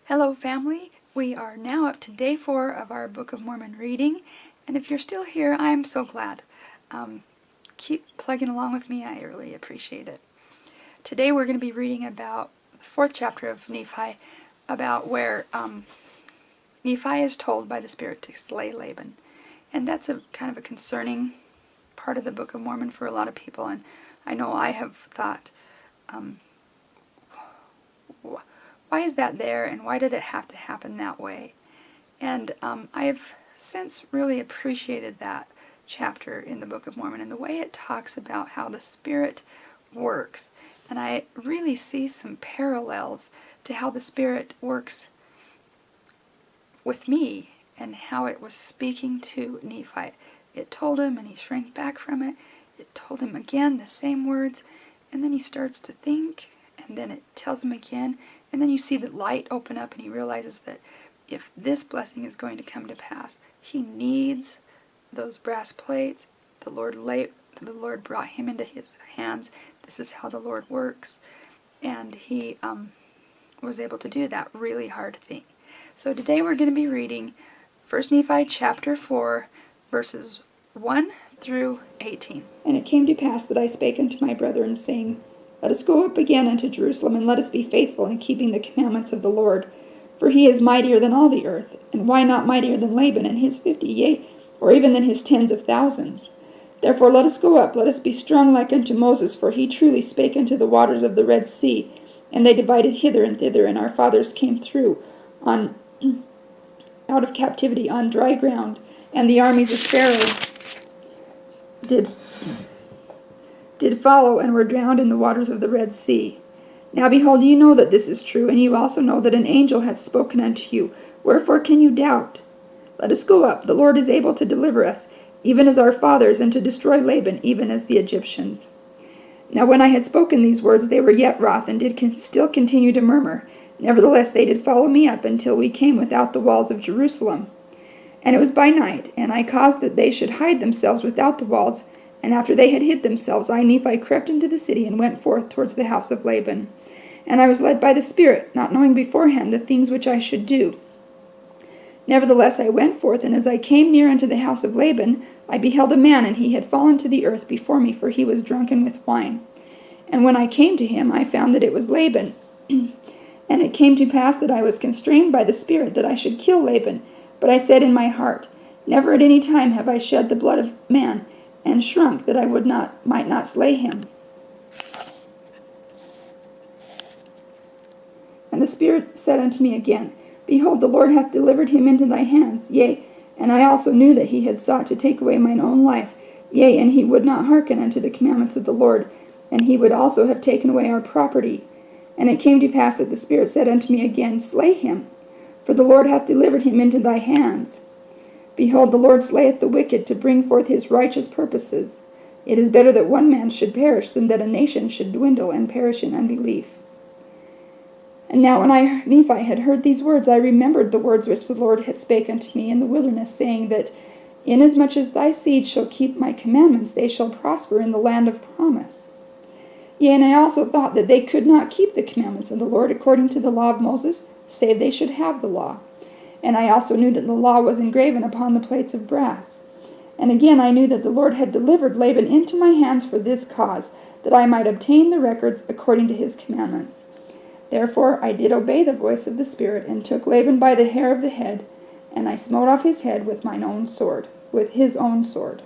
Hello family, we are now up to day 4 of our Book of Mormon reading, and if you're still here, I'm so glad. Keep plugging along with me, I really appreciate it. Today we're going to be reading about the 4th chapter of Nephi, about where Nephi is told by the Spirit to slay Laban. And that's a kind of a concerning part of the Book of Mormon for a lot of people, and I know I have thought, why is that there, and why did it have to happen that way? And I've since really appreciated that chapter in the Book of Mormon and the way it talks about how the Spirit works. And I really see some parallels to how the Spirit works with me and how it was speaking to Nephi. It told him, and he shrank back from it. It told him again the same words, and then he starts to think, and then it tells him again. And then you see the light open up, and he realizes that if this blessing is going to come to pass, he needs those brass plates. The Lord brought him into his hands. This is how the Lord works. And he was able to do that really hard thing. So today we're going to be reading 1 Nephi chapter 4, verses 1 through 18. And it came to pass that I spake unto my brethren, saying, Let us go up again unto Jerusalem, and let us be faithful in keeping the commandments of the Lord. For he is mightier than all the earth, and why not mightier than Laban and his 50, yea, or even than his tens of thousands? Therefore let us go up, let us be strong like unto Moses, for he truly spake unto the waters of the Red Sea, and they divided hither and thither, and our fathers came through out of captivity on dry ground, and the armies of Pharaoh did follow, and were drowned in the waters of the Red Sea. Now behold, you know that this is true, and you also know that an angel hath spoken unto you. Wherefore can you doubt? Let us go up, the Lord is able to deliver us, even as our fathers, and to destroy Laban, even as the Egyptians. Now when I had spoken these words, they were yet wroth, and did still continue to murmur. Nevertheless they did follow me up, until we came without the walls of Jerusalem. And it was by night, and I caused that they should hide themselves without the walls. And after they had hid themselves, I, Nephi, crept into the city, and went forth towards the house of Laban. And I was led by the Spirit, not knowing beforehand the things which I should do. Nevertheless I went forth, and as I came near unto the house of Laban, I beheld a man, and he had fallen to the earth before me, for he was drunken with wine. And when I came to him, I found that it was Laban. And it came to pass that I was constrained by the Spirit that I should kill Laban. But I said in my heart, Never at any time have I shed the blood of man, and shrunk that I might not slay him. And the Spirit said unto me again, Behold, the Lord hath delivered him into thy hands. Yea, and I also knew that he had sought to take away mine own life. Yea, and he would not hearken unto the commandments of the Lord, and he would also have taken away our property. And it came to pass that the Spirit said unto me again, Slay him, for the Lord hath delivered him into thy hands. Behold, the Lord slayeth the wicked to bring forth his righteous purposes. It is better that one man should perish than that a nation should dwindle and perish in unbelief. And now when Nephi had heard these words, I remembered the words which the Lord had spake unto me in the wilderness, saying that, Inasmuch as thy seed shall keep my commandments, they shall prosper in the land of promise. Yea, and I also thought that they could not keep the commandments of the Lord according to the law of Moses, save they should have the law. And I also knew that the law was engraven upon the plates of brass. And again I knew that the Lord had delivered Laban into my hands for this cause, that I might obtain the records according to his commandments. Therefore I did obey the voice of the Spirit, and took Laban by the hair of the head, and I smote off his head with mine own sword, with his own sword.